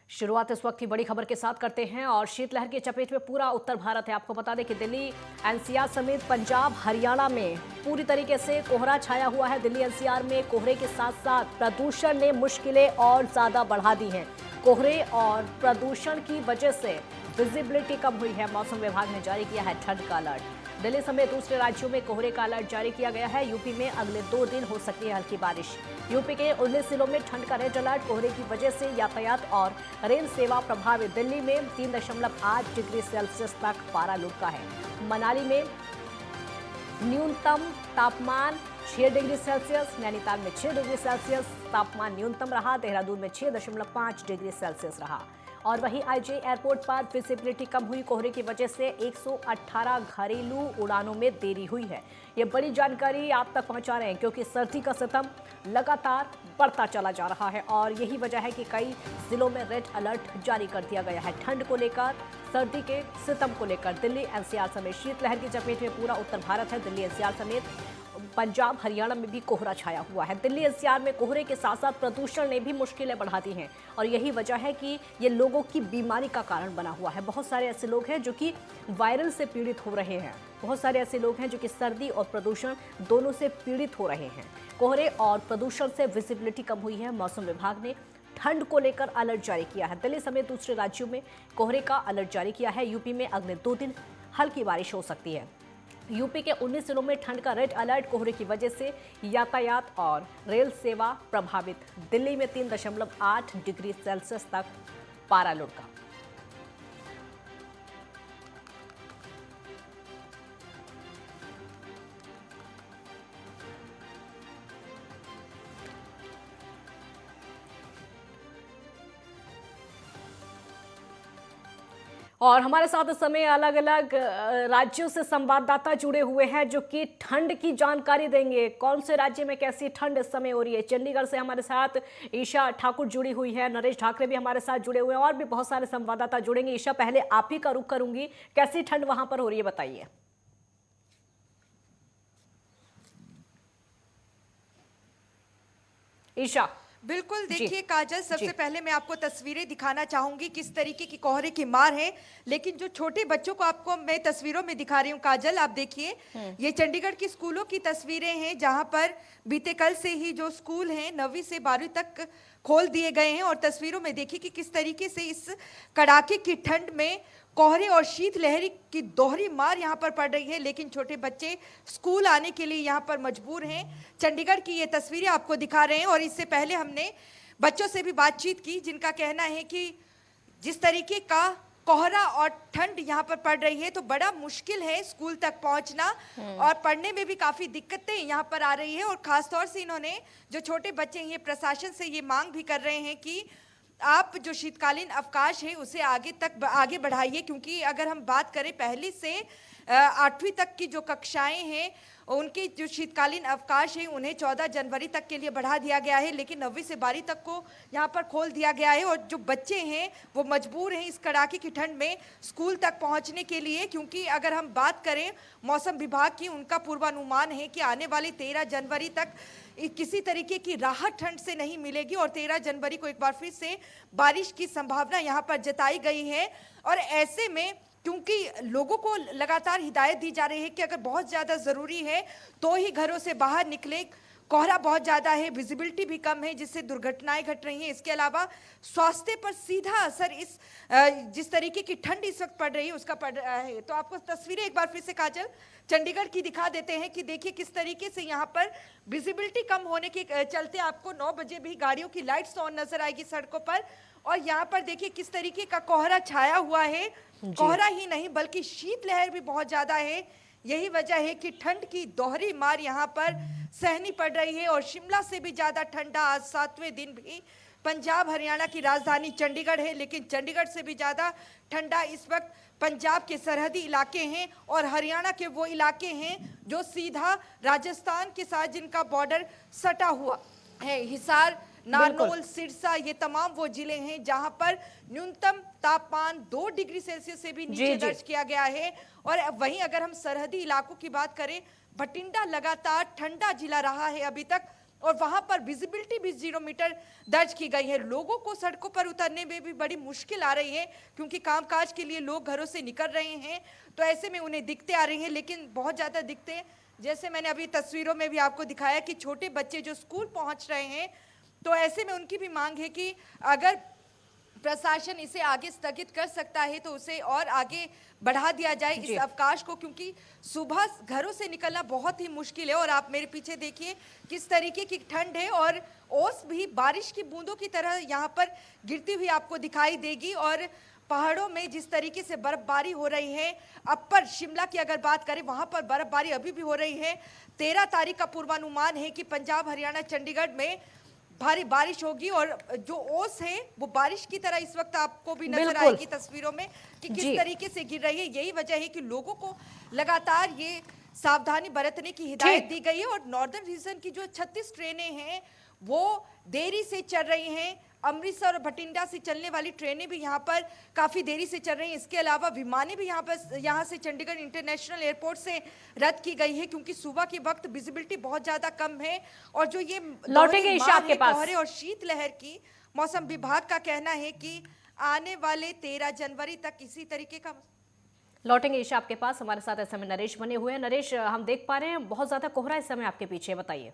शुरुआत इस वक्त की बड़ी खबर के साथ करते हैं और शीतलहर की चपेट में पूरा उत्तर भारत है। आपको बता दें कि दिल्ली एनसीआर समेत पंजाब हरियाणा में पूरी तरीके से कोहरा छाया हुआ है। दिल्ली एनसीआर में कोहरे के साथ साथ प्रदूषण ने मुश्किलें और ज्यादा बढ़ा दी हैं। कोहरे और प्रदूषण की वजह से विजिबिलिटी कम हुई है। मौसम विभाग ने जारी किया है ठंड का अलर्ट। दिल्ली समेत दूसरे राज्यों में कोहरे का अलर्ट जारी किया गया है। यूपी में अगले 2 दिन हो सकती है हल्की बारिश। यूपी के 19 जिलों में ठंड का रेड अलर्ट। कोहरे की वजह से यातायात और रेल सेवा प्रभावित। दिल्ली में 3.8 डिग्री सेल्सियस तक पारा लुढ़का है। मनाली में न्यूनतम तापमान 6 डिग्री सेल्सियस, नैनीताल में 6 डिग्री सेल्सियस तापमान न्यूनतम रहा। देहरादून में 6.5 डिग्री सेल्सियस रहा। और वहीं आईजे एयरपोर्ट पर विजिबिलिटी कम हुई। कोहरे की वजह से 118 घरेलू उड़ानों में देरी हुई है। ये बड़ी जानकारी आप तक पहुंचा रहे हैं क्योंकि सर्दी का सितम लगातार बढ़ता चला जा रहा है और यही वजह है कि कई जिलों में रेड अलर्ट जारी कर दिया गया है। ठंड को लेकर, सर्दी के सितम को लेकर दिल्ली एनसीआर समेत शीतलहर की चपेट में पूरा उत्तर भारत है। दिल्ली एनसीआर समेत पंजाब हरियाणा में भी कोहरा छाया हुआ है। दिल्ली एनसीआर में कोहरे के साथ साथ प्रदूषण ने भी मुश्किलें बढ़ा दी हैं और यही वजह है कि ये लोगों की बीमारी का कारण बना हुआ है। बहुत सारे ऐसे लोग हैं जो कि वायरल से पीड़ित हो रहे हैं। बहुत सारे ऐसे लोग हैं जो कि सर्दी और प्रदूषण दोनों से पीड़ित हो रहे हैं। कोहरे और प्रदूषण से विजिबिलिटी कम हुई है। मौसम विभाग ने ठंड को लेकर अलर्ट जारी किया है। दिल्ली समेत दूसरे राज्यों में कोहरे का अलर्ट जारी किया है। यूपी में अगले 2 दिन हल्की बारिश हो सकती है। यूपी के 19 जिलों में ठंड का रेड अलर्ट। कोहरे की वजह से यातायात और रेल सेवा प्रभावित। दिल्ली में 3.8 डिग्री सेल्सियस तक पारा लुढ़का। और हमारे साथ इस समय अलग अलग राज्यों से संवाददाता जुड़े हुए हैं जो कि ठंड की जानकारी देंगे। कौन से राज्य में कैसी ठंड इस समय हो रही है। चंडीगढ़ से हमारे साथ ईशा ठाकुर जुड़ी हुई है, नरेश ढाकरे भी हमारे साथ जुड़े हुए हैं और भी बहुत सारे संवाददाता जुड़ेंगे। ईशा, पहले आप ही का रुख करूंगी, कैसी ठंड वहां पर हो रही है बताइए। ईशा। बिल्कुल, देखिए काजल, सबसे पहले मैं आपको तस्वीरें दिखाना चाहूंगी किस तरीके की कोहरे की मार है। लेकिन जो छोटे बच्चों को आपको मैं तस्वीरों में दिखा रही हूँ काजल, आप देखिए ये चंडीगढ़ की स्कूलों की तस्वीरें हैं जहां पर बीते कल से ही जो स्कूल हैं 9वीं से 12वीं तक खोल दिए गए हैं। और तस्वीरों में देखिए कि किस तरीके से इस कड़ाके की ठंड में कोहरे और शीतलहर की दोहरी मार यहाँ पर पड़ रही है। लेकिन छोटे बच्चे स्कूल आने के लिए यहाँ पर मजबूर हैं। चंडीगढ़ की ये तस्वीरें आपको दिखा रहे हैं और इससे पहले हमने बच्चों से भी बातचीत की जिनका कहना है कि जिस तरीके का कोहरा और ठंड यहाँ पर पड़ रही है तो बड़ा मुश्किल है स्कूल तक पहुँचना और पढ़ने में भी काफ़ी दिक्कतें यहाँ पर आ रही है। और ख़ासतौर से इन्होंने जो छोटे बच्चे हैं प्रशासन से ये मांग भी कर रहे हैं कि आप जो शीतकालीन अवकाश है उसे आगे बढ़ाइए, क्योंकि अगर हम बात करें पहली से 8वीं तक की जो कक्षाएं हैं उनकी जो शीतकालीन अवकाश है उन्हें 14 जनवरी तक के लिए बढ़ा दिया गया है। लेकिन 9वीं से 12वीं तक को यहाँ पर खोल दिया गया है और जो बच्चे हैं वो मजबूर हैं इस कड़ाके की ठंड में स्कूल तक पहुँचने के लिए। क्योंकि अगर हम बात करें मौसम विभाग की, उनका पूर्वानुमान है कि आने वाली 13 जनवरी तक किसी तरीके की राहत ठंड से नहीं मिलेगी और 13 जनवरी को एक बार फिर से बारिश की संभावना यहाँ पर जताई गई है। और ऐसे में क्योंकि लोगों को लगातार हिदायत दी जा रही है कि अगर बहुत ज़्यादा ज़रूरी है तो ही घरों से बाहर निकले, कोहरा बहुत ज़्यादा है, विजिबिलिटी भी कम है जिससे दुर्घटनाएं घट रही हैं। इसके अलावा स्वास्थ्य पर सीधा असर इस जिस तरीके की ठंड इस वक्त पड़ रही है उसका पड़ रहा है। तो आपको तस्वीरें एक बार फिर से काजल चंडीगढ़ की दिखा देते हैं कि देखिए किस तरीके से यहाँ पर विजिबिलिटी कम होने के चलते आपको 9 बजे भी गाड़ियों की लाइट्स ऑन नजर आएगी सड़कों पर। और यहाँ पर देखिए किस तरीके का कोहरा छाया हुआ है। कोहरा ही नहीं बल्कि शीतलहर भी बहुत ज्यादा है। यही वजह है कि ठंड की दोहरी मार यहाँ पर सहनी पड़ रही है। और शिमला से भी ज्यादा ठंडा आज 7वें दिन भी पंजाब हरियाणा की राजधानी चंडीगढ़ है। लेकिन चंडीगढ़ से भी ज्यादा ठंडा इस वक्त पंजाब के सरहदी इलाके हैं और हरियाणा के वो इलाके हैं जो सीधा राजस्थान के साथ जिनका बॉर्डर सटा हुआ है। हिसार, नारनौल, सिरसा, ये तमाम वो जिले हैं जहां पर न्यूनतम तापमान 2 डिग्री सेल्सियस से भी नीचे दर्ज किया गया है। और वहीं अगर हम सरहदी इलाकों की बात करें, भटिंडा लगातार ठंडा जिला रहा है अभी तक और वहां पर विजिबिलिटी भी 0 मीटर दर्ज की गई है। लोगों को सड़कों पर उतरने में भी बड़ी मुश्किल आ रही है, क्योंकि कामकाज के लिए लोग घरों से निकल रहे हैं, तो ऐसे में उन्हें दिक्कतें आ रही हैं। लेकिन बहुत ज़्यादा दिक्कतें, जैसे मैंने अभी तस्वीरों में भी आपको दिखाया कि छोटे बच्चे जो स्कूल पहुंच रहे हैं, तो ऐसे में उनकी भी मांग है कि अगर प्रशासन इसे आगे स्थगित कर सकता है तो उसे और आगे बढ़ा दिया जाए इस अवकाश को, क्योंकि सुबह घरों से निकलना बहुत ही मुश्किल है। और आप मेरे पीछे देखिए किस तरीके की ठंड है, और ओस भी बारिश की बूंदों की तरह यहाँ पर गिरती हुई आपको दिखाई देगी। और पहाड़ों में जिस तरीके से बर्फबारी हो रही है, अपर शिमला की अगर बात करें, वहां पर बर्फबारी अभी भी हो रही है। 13 तारीख का पूर्वानुमान है कि पंजाब, हरियाणा, चंडीगढ़ में भारी बारिश होगी, और जो ओस है वो बारिश की तरह इस वक्त आपको भी नजर आएगी तस्वीरों में कि किस तरीके से गिर रही है। यही वजह है कि लोगों को लगातार ये सावधानी बरतने की हिदायत दी गई है। और नॉर्दर्न रीजन की जो 36 ट्रेनें हैं वो देरी से चल रही हैं। अमृतसर और भटिंडा से चलने वाली ट्रेनें भी यहाँ पर काफ़ी देरी से चल रही हैं। इसके अलावा विमानें भी यहाँ से चंडीगढ़ इंटरनेशनल एयरपोर्ट से रद्द की गई है, क्योंकि सुबह के वक्त विजिबिलिटी बहुत ज़्यादा कम है। और जो ये लौटेंगे ईशा के पास कोहरे और शीतलहर की, मौसम विभाग का कहना है कि आने वाले 13 जनवरी तक इसी तरीके का लौटेंगे। ईशा आपके पास हमारे साथ इस समय नरेश बने हुए हैं। नरेश, हम देख पा रहे हैं बहुत ज्यादा कोहरा इस समय आपके पीछे, बताइए।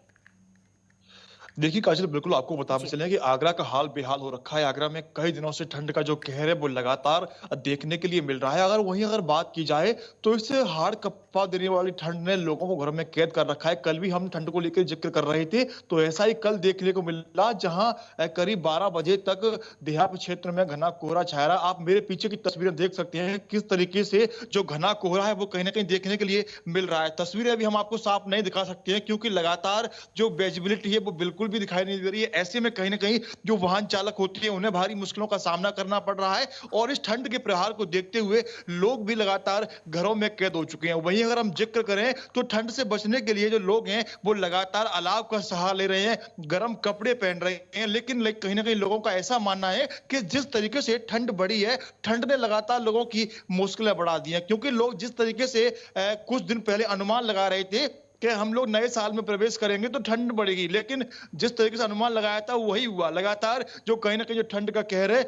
देखिए काजल, बिल्कुल आपको बताते चलें कि आगरा का हाल बेहाल हो रखा है। आगरा में कई दिनों से ठंड का जो कहर है वो लगातार देखने के लिए मिल रहा है। अगर बात की जाए तो इससे हाड़ कप्पा देने वाली ठंड ने लोगों को घर में कैद कर रखा है। कल भी हम ठंड को लेकर जिक्र कर रहे थे, तो ऐसा ही कल देखने को मिला, जहां करीब 12 बजे तक देहात क्षेत्र में घना कोहरा छाया रहा। आप मेरे पीछे की तस्वीरें देख सकते हैं किस तरीके से जो घना कोहरा है वो कहीं ना कहीं देखने के लिए मिल रहा है। तस्वीरें अभी हम आपको साफ नहीं दिखा सकते हैं, क्योंकि लगातार जो विजिबिलिटी है वो बिल्कुल भी दिखाई नहीं दे रही है। ऐसे में कहीं ना कहीं जो वाहन चालक होते हैं उन्हें भारी मुश्किलों का सामना करना पड़ रहा है, और इस ठंड के प्रहार को देखते हुए लोग भी लगातार घरों में कैद हो चुके हैं। वहीं अगर हम जिक्र करें तो ठंड से बचने के लिए जो लोग हैं वो लगातार अलाव का सहारा ले रहे हैं, गर्म कपड़े पहन रहे हैं। लेकिन कहीं ना कहीं लोगों का ऐसा मानना है कि जिस तरीके से ठंड बढ़ी है, ठंड ने लगातार लोगों की मुश्किलें बढ़ा दी हैं। क्योंकि लोग जिस तरीके से कुछ दिन पहले अनुमान लगा रहे थे कि हम लोग नए साल में प्रवेश करेंगे तो ठंड बढ़ेगी, लेकिन जिस तरीके से अनुमान लगाया था वही हुआ। लगातार जो कहीं ना कहीं जो ठंड का कहर है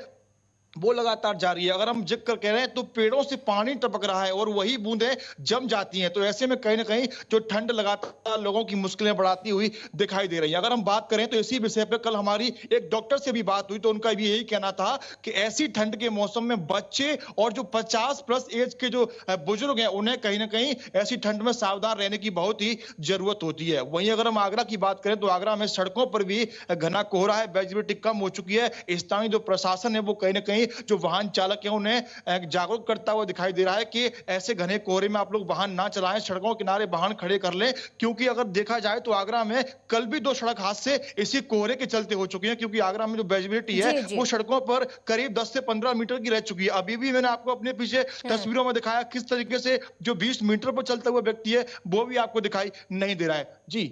वो लगातार जारी है। अगर हम जिक्र कह रहे हैं तो पेड़ों से पानी टपक रहा है और वही बूंदें जम जाती हैं। तो ऐसे में कहीं ना कहीं जो ठंड लगातार लोगों की मुश्किलें बढ़ाती हुई दिखाई दे रही है। अगर हम बात करें तो इसी विषय पर कल हमारी एक डॉक्टर से भी बात हुई, तो उनका भी यही कहना था कि ऐसी ठंड के मौसम में बच्चे और जो 50+ एज के जो बुजुर्ग हैं उन्हें कहीं ना कहीं ऐसी ठंड में सावधान रहने की बहुत ही जरूरत होती है। वहीं अगर हम आगरा की बात करें तो आगरा में सड़कों पर भी घना कोहरा है, विजिबिलिटी कम हो चुकी है। स्थानीय जो प्रशासन है वो कहीं ना कहीं जो वाहन चालक है उन्हें जागरूक करता हुआ दिखाई दे रहा है कि ऐसे घने कोहरे में आप लोग वाहन ना चलाएं, सड़कों किनारे वाहन खड़े कर लें। क्योंकि अगर देखा जाए तो आगरा में कल भी 2 सड़क हादसे इसी कोहरे के चलते हो चुके हैं, क्योंकि आगरा में जो विजिबिलिटी है वो सड़कों पर करीब 10 से 15 मीटर की रह चुकी है। अभी भी मैंने आपको अपने पीछे तस्वीरों में दिखाया किस तरीके से जो 20 मीटर पर चलता हुआ व्यक्ति है वो भी आपको दिखाई नहीं दे रहा है। जी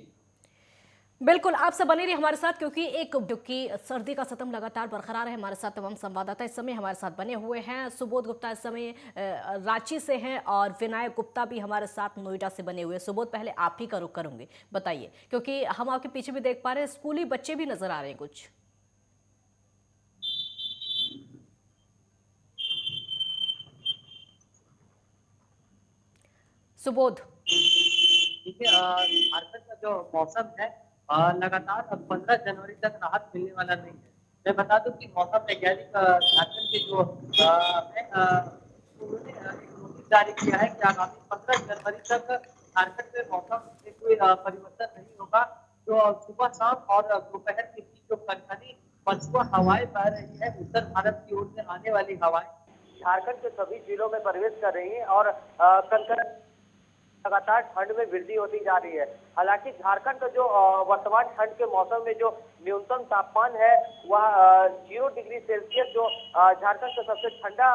बिल्कुल, आप सब बने रहिए हमारे साथ, क्योंकि सर्दी का सतम लगातार बरकरार है। हमारे साथ तमाम संवाददाता इस समय हमारे साथ बने हुए हैं। सुबोध गुप्ता इस समय रांची से हैं और विनायक गुप्ता भी हमारे साथ नोएडा से बने हुए हैं। सुबोध, पहले आप ही का रुख करूंगी, बताइए, क्योंकि हम आपके पीछे भी देख पा रहे हैं स्कूली बच्चे भी नजर आ रहे हैं कुछ। सुबोध, देखिए झारखंड का जो मौसम है लगातार अब 15 जनवरी तक राहत मिलने वाला नहीं है। मैं बता दूं कि मौसम वैज्ञानिक झारखंड के जो उन्होंने एक नोटिस जारी किया है कि आगामी 15 जनवरी तक झारखंड में मौसम में कोई परिवर्तन नहीं होगा। जो सुबह शाम और दोपहर के बीच जो कनकनी पछुआ हवाएं बह रही है, उत्तर भारत की ओर से आने वाली हवाएं झारखंड के सभी जिलों में प्रवेश कर रही है और कनकनी लगातार ठंड में वृद्धि होती जा रही है। हालांकि झारखंड का जो वर्तमान ठंड के मौसम में जो न्यूनतम तापमान है वह 0 डिग्री सेल्सियस, जो झारखंड का सबसे ठंडा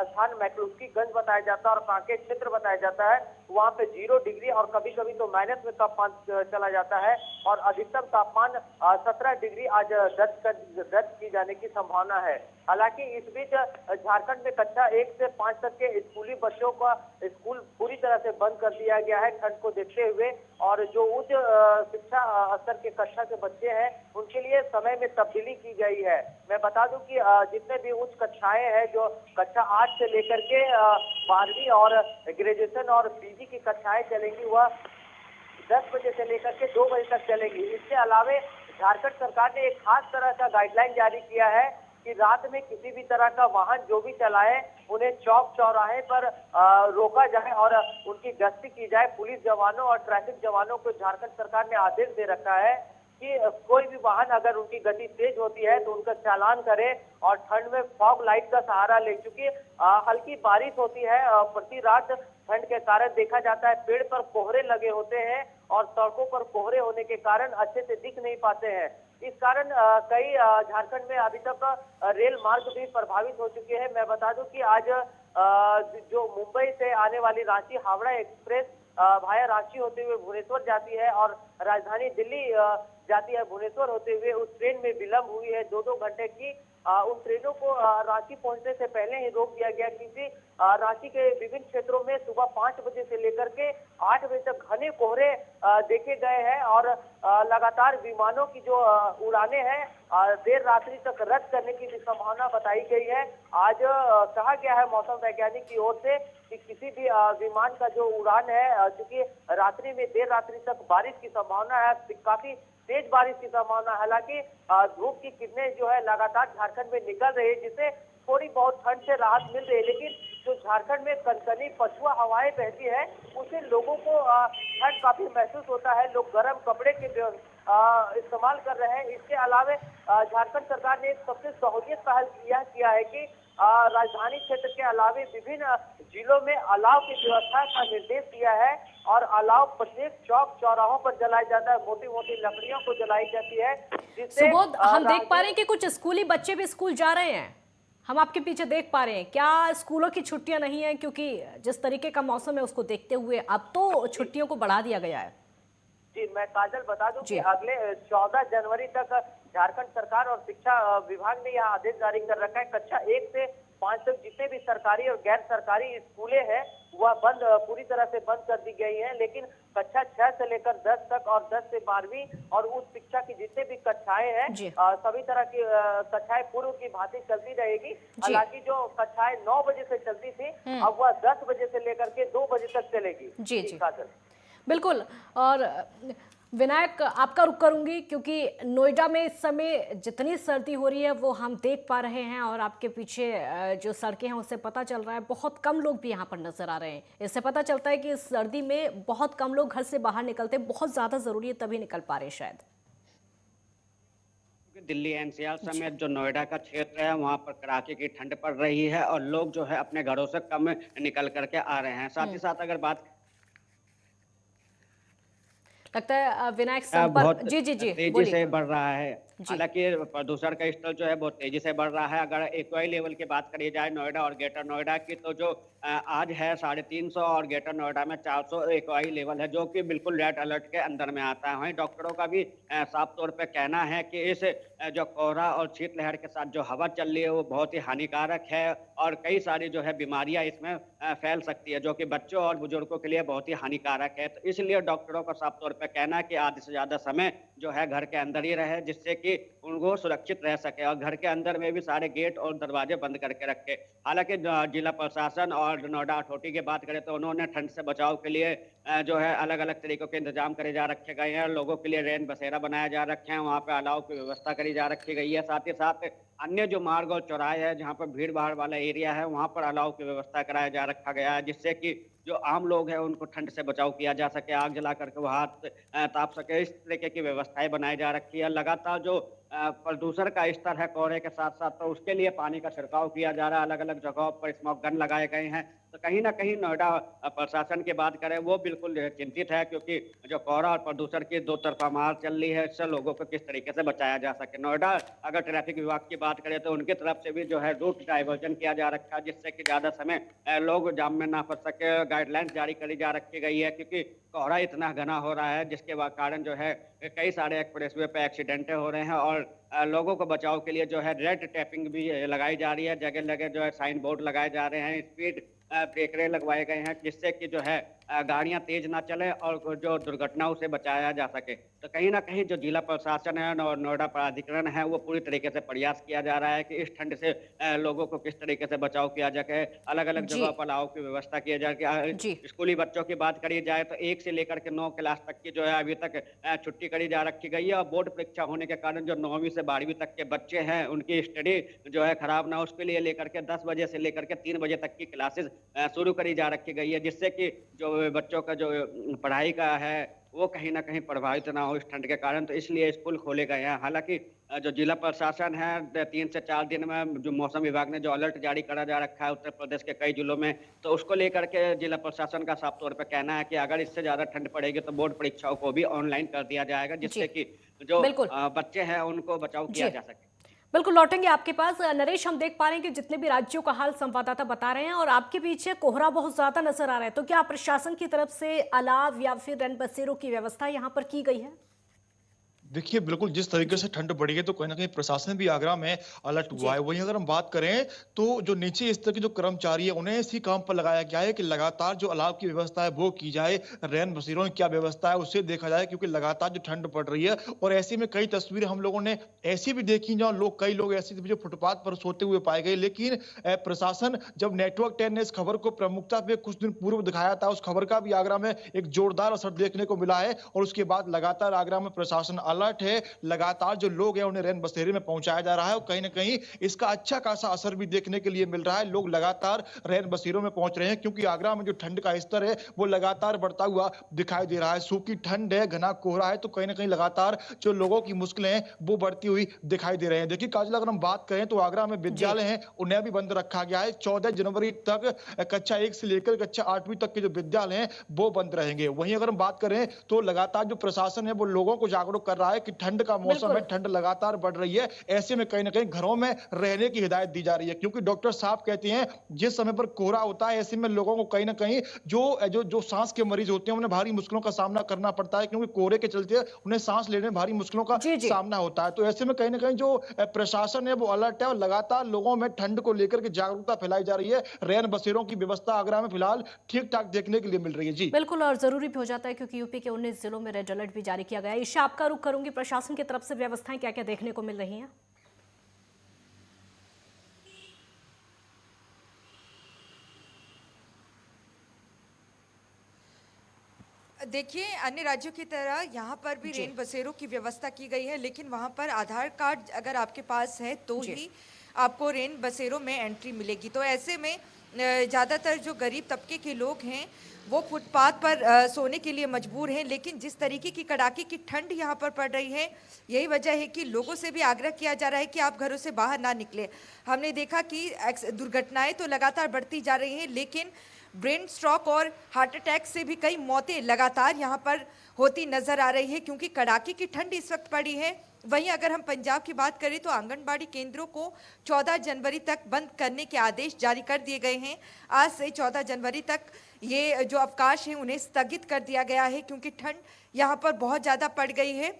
स्थान मैकलुस्कीगंज बताया जाता है और कांकेर क्षेत्र बताया जाता है, वहां पे 0 डिग्री और कभी कभी तो माइनस में तापमान चला जाता है। और अधिकतम तापमान 17 डिग्री आज दर्ज की जाने की संभावना है। हालांकि इस बीच झारखंड में कक्षा 1 से 5 तक के स्कूली बच्चों का स्कूल पूरी तरह से बंद कर दिया गया है ठंड को देखते हुए। और जो उच्च शिक्षा स्तर के कक्षा के बच्चे हैं उनके लिए समय में तब्दीली की गई है। मैं बता दूं कि जितने भी उच्च कक्षाएं हैं जो कक्षा 8 से लेकर के 12वीं और ग्रेजुएशन और पीजी की कक्षाएं चलेंगी वह 10 बजे से लेकर के 2 बजे तक चलेगी। इसके अलावे झारखंड सरकार ने एक खास तरह का गाइडलाइन जारी किया है कि रात में किसी भी तरह का वाहन जो भी चलाए उन्हें चौक चौराहे पर रोका जाए और उनकी गश्ती की जाए। पुलिस जवानों और ट्रैफिक जवानों को झारखंड सरकार ने आदेश दे रखा है कि कोई भी वाहन अगर उनकी गति तेज होती है तो उनका चालान करे। और ठंड में फॉग लाइट का सहारा ले, चूंकि हल्की बारिश होती है प्रति रात ठंड के कारण देखा जाता है पेड़ पर कोहरे लगे होते हैं और सड़कों पर कोहरे होने के कारण अच्छे से दिख नहीं पाते हैं। इस कारण कई झारखंड में अभी तक रेल मार्ग भी प्रभावित हो चुके हैं। मैं बता दूं कि आज जो मुंबई से आने वाली रांची हावड़ा एक्सप्रेस भाया रांची होते हुए भुवनेश्वर जाती है और राजधानी दिल्ली जाती है भुवनेश्वर होते हुए, उस ट्रेन में विलंब हुई है 2-2 घंटे की। उन ट्रेनों को रांची पहुंचने से पहले ही रोक दिया गया क्योंकि रांची के विभिन्न क्षेत्रों में सुबह 5 बजे से लेकर के 8 बजे तक घने कोहरे देखे गए हैं और लगातार विमानों की जो उड़ानें हैं देर रात्रि तक रद्द करने की भी संभावना बताई गई है। आज कहा गया है मौसम वैज्ञानिक की ओर से कि किसी भी विमान का जो उड़ान है, चूंकि रात्रि में देर रात्रि तक बारिश की संभावना है, काफी तेज बारिश की संभावना। हालांकि धूप की किरणें जो है लगातार झारखंड में निकल रही है जिससे थोड़ी बहुत ठंड से राहत मिल रही है, लेकिन जो झारखंड में कनकनी पछुआ हवाएं बहती है उससे लोगों को ठंड काफी महसूस होता है। लोग गर्म कपड़े के इस्तेमाल कर रहे हैं। इसके अलावे झारखंड सरकार ने एक सबसे सहूलियत पहल किया है कि राजधानी क्षेत्र के अलावे विभिन्न जिलों में अलाव की व्यवस्था का निर्देश दिया है और अलाव प्रत्येक चौक चौराहों पर जलाया जाता है, मोटी मोटी लकड़ियों को जलाई जाती है जिससे सुबोध, हम देख पा रहे हैं कि कुछ स्कूली बच्चे भी स्कूल जा रहे हैं, हम आपके पीछे देख पा रहे हैं। क्या स्कूलों की छुट्टियां नहीं है? क्योंकि जिस तरीके का मौसम है उसको देखते हुए अब तो छुट्टियों को बढ़ा दिया गया है। जी, मैं काजल बता दूं कि अगले 14 जनवरी तक झारखंड सरकार और शिक्षा विभाग ने यह आदेश जारी कर रखा है। कक्षा 1 से 5 तक जितने भी सरकारी और गैर सरकारी स्कूलें हैं वह पूरी तरह से बंद कर दी गई है, लेकिन कक्षा 6 से लेकर 10 तक और 10 से 12वीं और उच्च शिक्षा की जितने भी कक्षाएं हैं सभी तरह की कक्षाएं पूर्व की भांति चलती रहेगी। हालांकि जो कक्षाएं 9 बजे से चलती थी अब वह 10 बजे से लेकर के 2 बजे तक चलेगी। जी बिल्कुल। और विनायक, आपका रुख करूंगी क्योंकि नोएडा में इस समय जितनी सर्दी हो रही है वो हम देख पा रहे हैं और आपके पीछे जो सड़कें हैं उससे पता चल रहा है बहुत कम लोग भी यहाँ पर नजर आ रहे हैं। इससे पता चलता है कि इस सर्दी में बहुत कम लोग घर से बाहर निकलते, बहुत ज्यादा जरूरी है तभी निकल पा रहे शायद। दिल्ली एनसीआर समेत जो नोएडा का क्षेत्र है वहां पर कड़ाके की ठंड पड़ रही है और लोग जो है अपने घरों से कम निकल करके आ रहे हैं। साथ ही साथ अगर बात लगता है विनायक संपर्क जी तेजी से बढ़ रहा है। हालांकि प्रदूषण का स्तर जो है बहुत तेजी से बढ़ रहा है। अगर एक्यूआई लेवल की बात करी जाए नोएडा और ग्रेटर नोएडा की तो जो आज है 350 और ग्रेटर नोएडा में 400 एक्यूआई लेवल है जो कि बिल्कुल रेड अलर्ट के अंदर में आता है। वहीं डॉक्टरों का भी साफ तौर पे कहना है कि इस जो कोहरा और शीतलहर के साथ जो हवा चल रही है वो बहुत ही हानिकारक है और कई सारी जो है बीमारियां इसमें फैल सकती है जो कि बच्चों और बुजुर्गों के लिए बहुत ही हानिकारक है। तो इसलिए डॉक्टरों का साफ तौर पे कहना है कि आधे से ज्यादा समय जो है घर के अंदर ही रहे जिससे कि उनको सुरक्षित रह सके और घर के अंदर में भी सारे गेट और दरवाजे बंद करके रखे। हालांकि जिला प्रशासन और नोएडा अथॉरिटी की बात करें तो उन्होंने ठंड से बचाव के लिए जो है अलग अलग तरीकों के इंतजाम करे जा रखे गए हैं। लोगों के लिए रेन बसेरा बनाया जा रखे हैं, वहाँ पे अलाव की व्यवस्था करी जा रखी गई है। साथ ही साथ अन्य जो मार्ग और चौराहे हैं जहाँ पर भीड़ भाड़ वाला एरिया है वहाँ पर अलाव की व्यवस्था कराया जा रखा गया है जिससे कि जो आम लोग हैं उनको ठंड से बचाव किया जा सके, आग जला करके वो हाथ ताप सके, इस तरीके की व्यवस्थाएं बनाई जा रखी है। लगातार जो प्रदूषण का स्तर है कोहरे के साथ साथ तो उसके लिए पानी का छिड़काव किया जा रहा है। अलग अलग जगहों पर स्मोक गन लगाए गए हैं। तो कहीं ना कहीं नोएडा प्रशासन की बात करें वो बिल्कुल चिंतित है क्योंकि जो कोहरा और प्रदूषण की दो तरफा मार चल रही है इससे लोगों को किस तरीके से बचाया जा सके। नोएडा अगर ट्रैफिक विभाग की बात करें तो उनकी तरफ से भी जो है रूट डाइवर्जन किया जा रखा है जिससे कि ज्यादा समय लोग जाम में ना फंस सके। गाइडलाइंस जारी करी जा रखी गई है क्योंकि कोहरा इतना घना हो रहा है जिसके कारण जो है कई सारे एक्सप्रेसवे पे एक्सीडेंटें हो रहे हैं और लोगों को बचाव के लिए जो है रेड टैपिंग भी लगाई जा रही है। जगह-जगह जो है साइन बोर्ड लगाए जा रहे हैं, स्पीड ब्रेकरें लगवाए गए हैं, जिससे कि जो है गाड़ियां तेज ना चले और जो दुर्घटनाओं से बचाया जा सके। तो कहीं न कहीं जो जिला प्रशासन है और नोएडा प्राधिकरण है, वो पूरी तरीके से प्रयास किया जा रहा है कि इस ठंड से लोगों को किस तरीके से बचाव किया जा सके। अलग-अलग जी। जगह पर अलाव की व्यवस्था की जाए जी। कि स्कूली बच्चों की बात करी जाए तो 1 से लेकर के 9 क्लास तक की जो है अभी तक छुट्टी करी जा रखी गई है और बोर्ड परीक्षा होने के कारण जो 9वीं से 12वीं तक के बच्चे हैं, उनकी स्टडी जो है खराब ना हो, उसके लिए लेकर के 10 बजे से लेकर के 3 बजे तक की क्लासेस शुरू करी जा रखी गई है, जिससे कि जो बच्चों का जो पढ़ाई का है वो कहीं न कहीं प्रभावित ना हो इस ठंड के कारण। तो इसलिए स्कूल खोले गए हैं। हालाँकि जो जिला प्रशासन है 3 से 4 दिन में जो मौसम विभाग ने जो अलर्ट जारी करा जा रखा है उत्तर प्रदेश के कई जिलों में, तो उसको लेकर के जिला प्रशासन का साफ तौर पे कहना है कि अगर इससे ज़्यादा ठंड पड़ेगी तो बोर्ड परीक्षाओं को भी ऑनलाइन कर दिया जाएगा, जिससे कि जो बिल्कुल। बच्चे हैं उनको बचाव किया जी। जा सके। बिल्कुल लौटेंगे आपके पास। नरेश, हम देख पा रहे हैं कि जितने भी राज्यों का हाल संवाददाता बता रहे हैं और आपके पीछे कोहरा बहुत ज्यादा नजर आ रहा है, तो क्या प्रशासन की तरफ से अलाव या फिर रैन बसेरों की व्यवस्था यहाँ पर की गई है? देखिए, बिल्कुल जिस तरीके से ठंड बढ़ी है तो कहीं न कहीं प्रशासन भी आगरा में अलर्ट जी। हुआ है। वहीं अगर हम बात करें तो जो निजी स्तर के जो कर्मचारी हैं उन्हें इसी काम पर लगाया गया है कि लगातार जो अलाव की व्यवस्था है वो की जाए। रैन बसेरों में क्या व्यवस्था है उसे देखा जाए, क्योंकि लगातार जो ठंड पड़ रही है और ऐसे में कई तस्वीरें हम लोगों ने ऐसी भी देखी जहाँ कई लोग ऐसे थे जो फुटपाथ पर सोते हुए पाए गए। लेकिन प्रशासन जब नेटवर्क 10 ने इस खबर को प्रमुखता पे कुछ दिन पूर्व दिखाया था, उस खबर का भी आगरा में एक जोरदार असर देखने को मिला है और उसके बाद लगातार आगरा में प्रशासन अलर्ट है। लगातार जो लोग हैं उन्हें रैन बसेरे में पहुंचाया जा रहा है और कहीं न कहीं इसका अच्छा खासा असर भी देखने के लिए मिल रहा है। लोग लगातार रैन बसेरों में पहुंच रहे हैं, क्योंकि आगरा में जो ठंड का स्तर है वो लगातार बढ़ता हुआ दिखाई दे रहा है। सूखी ठंड है, घना कोहरा है, तो कहीं न कहीं लगातार जो लोगों की मुश्किलें हैं वो बढ़ती हुई दिखाई दे रहे हैं। देखिए काजल, अगर हम बात करें तो आगरा में विद्यालय हैं उन्हें भी बंद रखा गया है। 14 जनवरी तक कक्षा 1 से लेकर कक्षा 8वीं तक के जो विद्यालय हैं वो बंद रहेंगे। वहीं अगर हम बात करें तो लगातार जो प्रशासन है वो लोगों को जागरूक कर रहा है कि ठंड का मौसम है, ठंड लगातार बढ़ रही है, ऐसे में कहीं न कहीं घरों में रहने की हिदायत दी जा रही है, क्योंकि डॉक्टर साहब कहते हैं जिस समय पर कोहरा होता है ऐसे में लोगों को कहीं न कहीं जो सांस के मरीज होते हैं उन्हें भारी मुश्किलों का सामना करना पड़ता है, क्योंकि कोहरे के चलते उन्हें सांस लेने में भारी मुश्किलों का सामना होता है। तो ऐसे में कहीं न कहीं जो प्रशासन है वो अलर्ट है और लगातार लोगों में ठंड को लेकर के जागरूकता फैलाई जा रही है। रैन बसेरों की व्यवस्था आगरा में फिलहाल ठीक-ठाक देखने के लिए मिल रही है। जी बिल्कुल, और जरूरी भी हो जाता है क्योंकि यूपी के 19 जिलों में रेड अलर्ट भी जारी किया गया है। ईशा, आपका रुख करूंगी, प्रशासन की तरफ से व्यवस्थाएं क्या क्या देखने को मिल रही हैं? देखिए, अन्य राज्यों की तरह यहाँ पर भी रेन बसेरों की व्यवस्था की गई है, लेकिन वहाँ पर आधार कार्ड अगर आपके पास है तो ही आपको रेन बसेरों में एंट्री मिलेगी। तो ऐसे में ज़्यादातर जो गरीब तबके के लोग हैं वो फुटपाथ पर सोने के लिए मजबूर हैं। लेकिन जिस तरीके की कड़ाके की ठंड यहाँ पर पड़ रही है, यही वजह है कि लोगों से भी आग्रह किया जा रहा है कि आप घरों से बाहर ना निकले। हमने देखा कि दुर्घटनाएं तो लगातार बढ़ती जा रही हैं, लेकिन ब्रेन स्ट्रोक और हार्ट अटैक से भी कई मौतें लगातार यहाँ पर होती नजर आ रही है, क्योंकि कड़ाके की ठंड इस वक्त पड़ी है। वहीं अगर हम पंजाब की बात करें तो आंगनबाड़ी केंद्रों को 14 जनवरी तक बंद करने के आदेश जारी कर दिए गए हैं। आज से 14 जनवरी तक ये जो अवकाश है उन्हें स्थगित कर दिया गया है, क्योंकि ठंड यहाँ पर बहुत ज़्यादा पड़ गई है।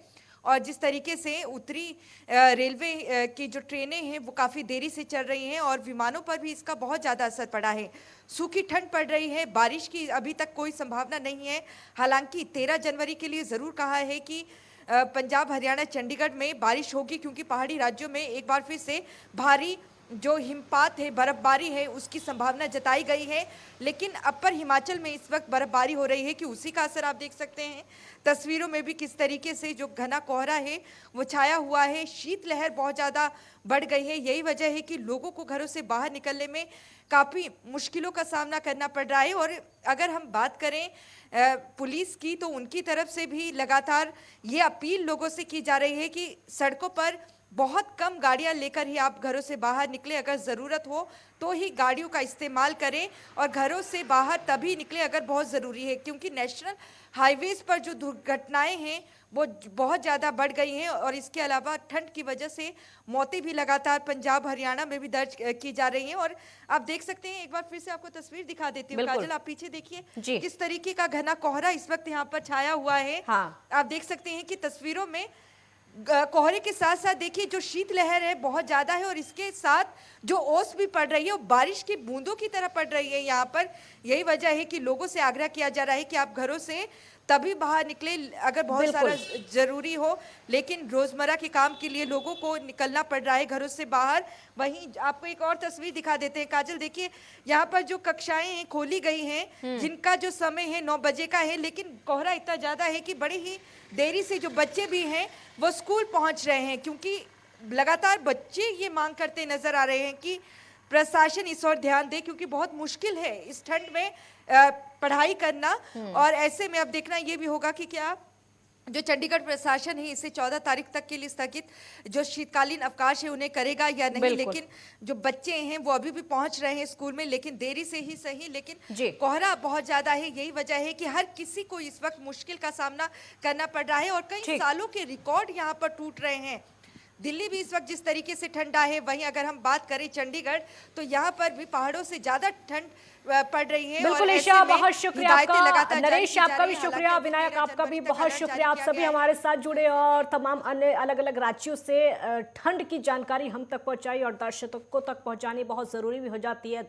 और जिस तरीके से उत्तरी रेलवे की जो ट्रेनें हैं वो काफ़ी देरी से चल रही हैं और विमानों पर भी इसका बहुत ज़्यादा असर पड़ा है। सूखी ठंड पड़ रही है, बारिश की अभी तक कोई संभावना नहीं है। हालांकि 13 जनवरी के लिए ज़रूर कहा है कि पंजाब, हरियाणा, चंडीगढ़ में बारिश होगी, क्योंकि पहाड़ी राज्यों में एक बार फिर से भारी जो हिमपात है, बर्फबारी है, उसकी संभावना जताई गई है। लेकिन अपर हिमाचल में इस वक्त बर्फबारी हो रही है कि उसी का असर आप देख सकते हैं तस्वीरों में भी, किस तरीके से जो घना कोहरा है वो छाया हुआ है। शीतलहर बहुत ज़्यादा बढ़ गई है। यही वजह है कि लोगों को घरों से बाहर निकलने में काफ़ी मुश्किलों का सामना करना पड़ रहा है। और अगर हम बात करें पुलिस की, तो उनकी तरफ से भी लगातार ये अपील लोगों से की जा रही है कि सड़कों पर बहुत कम गाड़ियां लेकर ही आप घरों से बाहर निकले। अगर ज़रूरत हो तो ही गाड़ियों का इस्तेमाल करें और घरों से बाहर तभी निकले अगर बहुत ज़रूरी है, क्योंकि नेशनल हाईवेज़ पर जो दुर्घटनाएं हैं वो बहुत ज़्यादा बढ़ गई हैं और इसके अलावा ठंड की वजह से मौतें भी लगातार पंजाब हरियाणा में भी दर्ज की जा रही हैं। और आप देख सकते हैं, एक बार फिर से आपको तस्वीर दिखा देती हूँ बिल्कुल। काजल, आप पीछे जी। देखिए किस तरीके का घना कोहरा इस वक्त यहाँ पर छाया हुआ है। हाँ। आप देख सकते हैं कि तस्वीरों में कोहरे के साथ साथ देखिए जो शीतलहर है बहुत ज्यादा है और इसके साथ जो ओस भी पड़ रही है वो बारिश की बूंदों की तरह पड़ रही है यहाँ पर। यही वजह है कि लोगों से आग्रह किया जा रहा है कि आप घरों से तभी बाहर निकले अगर बहुत सारा जरूरी हो, लेकिन रोजमर्रा के काम के लिए लोगों को निकलना पड़ रहा है घरों से बाहर। वहीं आपको एक और तस्वीर दिखा देते हैं काजल, देखिए यहाँ पर जो कक्षाएं हैं खोली गई हैं जिनका जो समय है 9 बजे का है, लेकिन कोहरा इतना ज्यादा है कि बड़े ही देरी से जो बच्चे भी हैं वो स्कूल पहुंच रहे हैं, क्योंकि लगातार बच्चे ये मांग करते नजर आ रहे हैं कि प्रशासन इस ओर ध्यान दे, क्योंकि बहुत मुश्किल है इस ठंड में पढ़ाई करना। और ऐसे में अब देखना ये भी होगा कि क्या जो चंडीगढ़ प्रशासन है इसे 14 तारीख तक के लिए स्थगित जो शीतकालीन अवकाश है उन्हें करेगा या नहीं। लेकिन जो बच्चे हैं वो अभी भी पहुंच रहे हैं स्कूल में, लेकिन देरी से ही सही, लेकिन कोहरा बहुत ज्यादा है। यही वजह है कि हर किसी को इस वक्त मुश्किल का सामना करना पड़ रहा है और कई सालों के रिकॉर्ड यहाँ पर टूट रहे हैं। दिल्ली भी इस वक्त जिस तरीके से ठंडा है, वहीं अगर हम बात करें चंडीगढ़ तो यहाँ पर भी पहाड़ों से ज्यादा ठंड पड़ रही है। बिल्कुल ईशा, बहुत शुक्रिया आपका। नरेश आपका भी शुक्रिया, विनायक आपका भी बहुत शुक्रिया। आप सभी हमारे साथ जुड़े और तमाम अन्य अलग अलग राज्यों से ठंड की जानकारी हम तक पहुंचाई और दर्शकों तक पहुंचानी बहुत जरूरी भी हो जाती है।